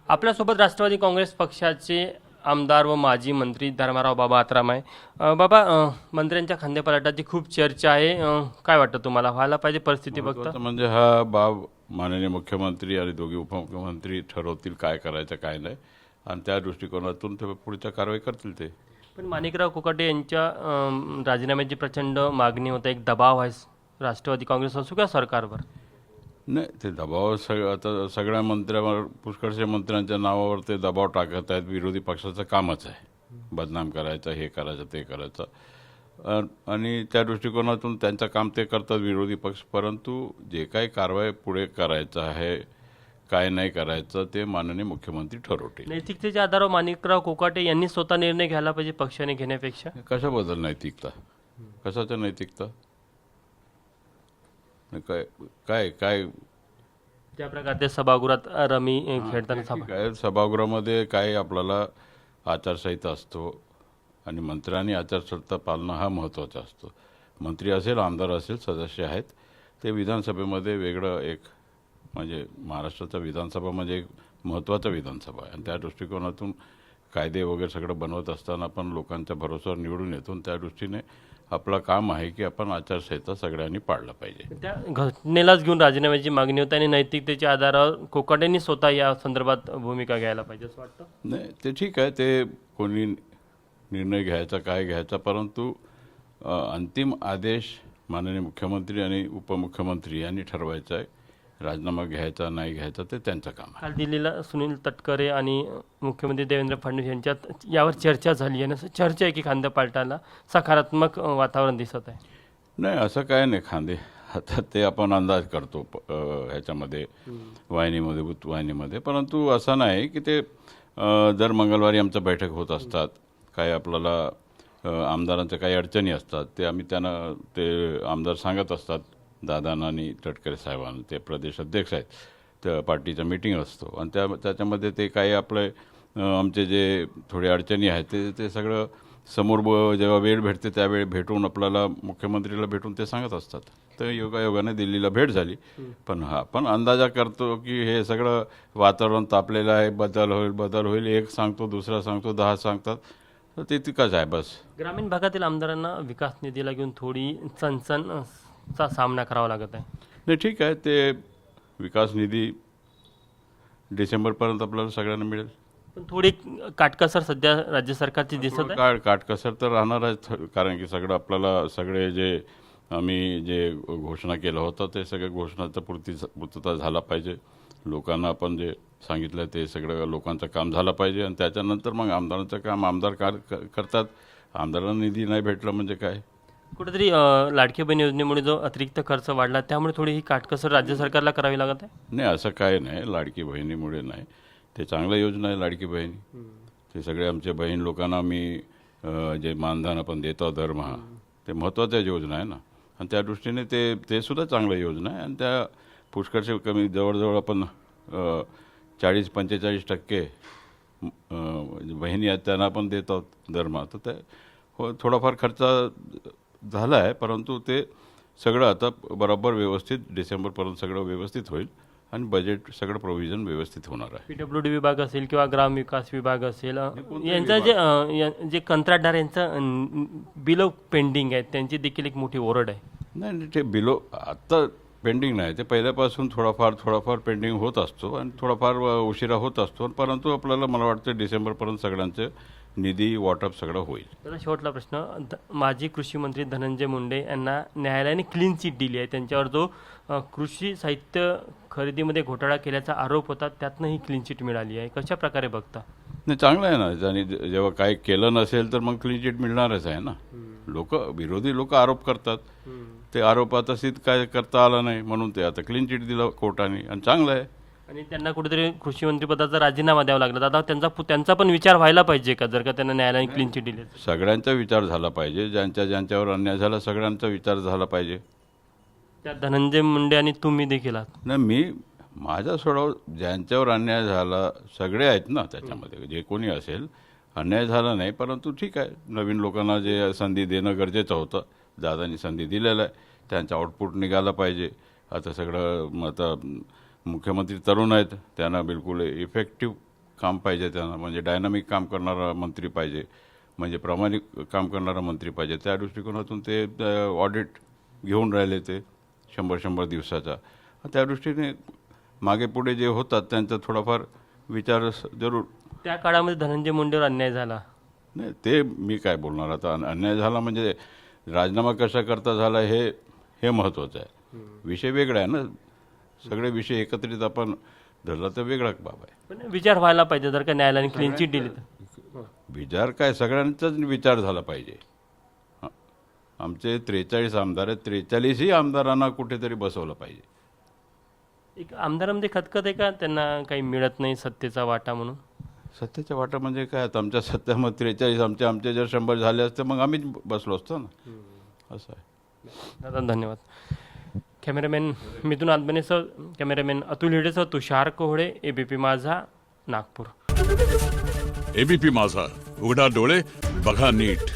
आपल्यासोबत राष्ट्रवादी काँग्रेस पक्षाचे आमदार व माजी मंत्री धर्माराव बाबा आत्राम आहे. बाबा, मंत्र्यांच्या खांदेपालटाची खूप चर्चा आहे. काय वाटतं तुम्हाला, व्हायला पाहिजे परिस्थिती बघता? महत्त्वाचं म्हणजे हा बाब माननीय मुख्यमंत्री आणि दोघे उपमुख्यमंत्री ठरवतील काय करायचं काय नाही, आणि त्या दृष्टिकोनातून ते पुढच्या कारवाई करतील. ते पण माणिकराव कोकाटे यांच्या राजीनाम्याची प्रचंड मागणी होते, एक दबाव आहे राष्ट्रवादी काँग्रेस असो किंवा सरकारवर. नाही, ते दबाव आता सगळ्या मंत्र्यावर, पुष्कळशा मंत्र्यांच्या नावावर ते दबाव टाकत आहेत. विरोधी पक्षाचं कामच आहे बदनाम करायचं, हे करायचं ते करायचं, आणि त्या दृष्टिकोनातून त्यांचं काम ते करतात विरोधी पक्ष. परंतु जे काही कारवाई पुढे करायचं आहे, काय नाही करायचं, ते माननीय मुख्यमंत्री ठरवतील. नैतिकतेच्या आधारावर माणिकराव कोकाटे यांनी स्वतः निर्णय घ्यायला पाहिजे पक्षाने घेण्यापेक्षा. कशाबद्दल नैतिकता? कशाचं नैतिकता? काय काय काय ज्या प्रकारे ते सभागृहात रमी खेळताना काय सभागृहामध्ये काय आपल्याला आचारसंहिता असतो, आणि मंत्र्यांनी आचारसंहिता पालना हा महत्त्वाचा असतो. मंत्री असेल, आमदार असेल, सदस्य आहेत, ते विधानसभेमध्ये वेगळं एक, म्हणजे महाराष्ट्राचा विधानसभा म्हणजे एक महत्त्वाचा विधानसभा आहे, आणि त्या दृष्टिकोनातून कायदे वगैरे सगळं बनवत असताना आपण लोकांच्या भरोश्यावर निवडून येतो, आणि त्या दृष्टीने आपलं काम आहे की आपण आचारसंहिता सगळ्यांनी पाळलं पाहिजे. त्या घटनेलाच घेऊन राजीनाम्याची मागणी होती आणि नैतिकतेच्या आधारावर कोकाटेंनी स्वतः या संदर्भात भूमिका घ्यायला पाहिजे असं वाटतं. नाही, ते ठीक आहे, ते कोणी निर्णय घ्यायचा काय घ्यायचा, परंतु अंतिम आदेश माननीय मुख्यमंत्री आणि उपमुख्यमंत्री यांनी ठरवायचा आहे. राजीनामा घ्यायचा नाही घ्यायचा ते त्यांचं काम आहे. काल दिल्लीला सुनील तटकरे आणि मुख्यमंत्री देवेंद्र फडणवीस यांच्यात यावर चर्चा झाली आहे. असं चर्चा आहे की खांदेपालटाला सकारात्मक वातावरण दिसत आहे. नाही, असं काय नाही. आता ते आपण अंदाज करतो ह्याच्यामध्ये, वाहिनीमध्ये, परंतु असं नाही की ते दर मंगळवारी आमच्या बैठक होत असतात. काय आपल्याला आमदारांच्या काही अडचणी असतात, ते आम्ही त्यांना, ते आमदार सांगत असतात दादांना आणि तटकरे साहेबांना, ते प्रदेश अध्यक्ष आहेत, त्या पार्टीचा मीटिंग असतो, आणि त्याच्यामध्ये ते काही आपले आमचे जे थोडे अडचणी आहेत ते सगळं समोर जेव्हा वेळ भेटते त्यावेळी भेटून आपल्याला, मुख्यमंत्रीला भेटून ते सांगत असतात. तर योगायोगाने दिल्लीला भेट झाली. पण आपण अंदाजा करतो की हे सगळं वातावरण तापलेलं आहे, बदल होईल, एक सांगतो, दुसरा सांगतो, 10 सांगतात, तर ते तिकच आहे बस. ग्रामीण भागातील आमदारांना विकास निधीला घेऊन थोडी चणचणचा सामना करावा लागत आहे. नाही, ठीक आहे, ते विकास निधी डिसेंबरपर्यंत आपल्याला सगळ्यांना मिळेल. पण थोडी काटकसर सध्या राज्य सरकारची दिसत आहे. काटकसर तर राहणार आहे, कारण की सगळं आपल्याला, सगळे जे आम्ही जे घोषणा केलं होतं ते सगळ्या घोषणाचं पूर्तता झाला पाहिजे. लोकांना आपण जे सांगितलं ते सगळं लोकांचं काम झालं पाहिजे, आणि त्याच्यानंतर मग आमदारांचं काम आमदार करतात. आमदारांना निधी नाही भेटला म्हणजे काय? कुठेतरी लाडकी बहीण योजनेमुळे जो अतिरिक्त खर्च वाढला त्यामुळे थोडी ही काटकसर राज्य सरकारला करावी लागत आहे. नाही, असं काय नाही, लाडकी बहिणीमुळे नाही, ते चांगल्या योजना आहे लाडकी बहिणी. ते सगळे आमच्या बहीण लोकांना आम्ही जे मानधन आपण देतो दरमहा, ते महत्त्वाच्या योजना आहे ना, आणि त्या दृष्टीने ते सुद्धा चांगल्या योजना आहे, आणि त्या पुष्कळशे कमी, जवळजवळ आपण 40-45% बहिणी आहेत त्यांना आपण देतो दरमहा. तर ते थोडाफार खर्च झाला आहे, परंतु ते सगळं आता बरोबर व्यवस्थित डिसेंबरपर्यंत सगळं व्यवस्थित होईल, आणि बजेट सगळं प्रोव्हिजन व्यवस्थित होणार आहे. PWD विभाग असेल किंवा ग्रामविकास विभाग असेल, यांचं जे कंत्राटदार यांचं बिलो पेंडिंग आहे, त्यांची देखील एक मोठी ओरड आहे. नाही, ते बिलो आत्ता पेंडिंग नाही, ते पहिल्यापासून थोडाफार पेंडिंग होत असतो, आणि थोडाफार उशिरा होत असतो, परंतु आपल्याला, मला वाटतं डिसेंबरपर्यंत सगळ्यांचं निधी वाटप सगळं होईल. तर शेवटला प्रश्न, माजी कृषी मंत्री धनंजय मुंडे यांना न्यायालयाने क्लीन चिट दिली आहे. त्यांच्यावर जो कृषी साहित्य खरेदीमध्ये घोटाळा केल्याचा आरोप होता, त्यातनं ही क्लीन चिट मिळाली आहे. कशा प्रकारे बघता? नाही, चांगलं आहे ना, आणि जेव्हा काही केलं नसेल तर मग क्लीन चिट मिळणारच आहे ना. विरोधी लोक आरोप करतात, ते आरोप आता सिद्ध काय करता आला नाही, म्हणून ते आता क्लीन चिट दिलं कोर्टाने, आणि चांगलं आहे. आणि त्यांना कुठेतरी कृषी मंत्रीपदाचा राजीनामा द्यावा लागला. दादा, त्यांचा पण विचार व्हायला पाहिजे का, जर का त्यांना न्यायालयाने क्लीन चिट दिली? सगळ्यांचा विचार झाला पाहिजे, ज्यांच्यावर अन्याय झाला सगळ्यांचा विचार झाला पाहिजे. त्यात धनंजय मुंडे आणि तुम्ही देखील आहात. नाही, माझा सोडाव, ज्यांच्यावर अन्याय झाला सगळे आहेत ना त्याच्यामध्ये, जे कोणी असेल, अन्याय झाला नाही, परंतु ठीक आहे, नवीन लोकांना जे संधी देणं गरजेचं होतं, दादांनी संधी दिलेलं आहे, त्यांचं आउटपुट निघालं पाहिजे. आता सगळं, आता मुख्यमंत्री तरुण आहेत, त्यांना बिलकुल इफेक्टिव्ह काम पाहिजे त्यांना, म्हणजे डायनामिक काम करणारा मंत्री पाहिजे, म्हणजे प्रामाणिक काम करणारा मंत्री पाहिजे. त्या दृष्टिकोनातून ते ऑडिट घेऊन राहिले ते 100 दिवसाचा. त्या दृष्टीने मागे पुढे जे होतात त्यांचा थोडाफार विचार जरूर. त्या काळामध्ये धनंजय मुंडेवर अन्याय झाला नाही ते मी काय बोलणार आता. अन्याय झाला म्हणजे राजीनामा कशा करता झाला हे महत्त्वाचं आहे. विषय वेगळा आहे ना, सगळे विषय एकत्रित आपण धरला तर वेगळा बाब आहे. पण विचार व्हायला पाहिजे जर का न्यायालयाने क्लीन चिट दिली तर. विचार काय, सगळ्यांचाच विचार झाला पाहिजे. आमचे 43 आमदार आहेत, 43ही आमदारांना कुठेतरी बसवलं पाहिजे. एक आमदारांमध्ये खतखत आहे का त्यांना काही मिळत नाही सत्तेचा वाटा म्हणून? सत्तेचा वाटा म्हणजे काय, आता आमच्या सत्तेमध्ये 43 आमचे जर 100 झाले असते मग आम्हीच बसलो असतो ना, असं आहे. दादा धन्यवाद. कॅमेरामॅन मिथुन आदबनेसह कॅमेरामॅन अतुल हिडेसह तुषार कोहळे, एबीपी माझा, नागपूर. एबीपी माझा, उघडा डोळे बघा नीट.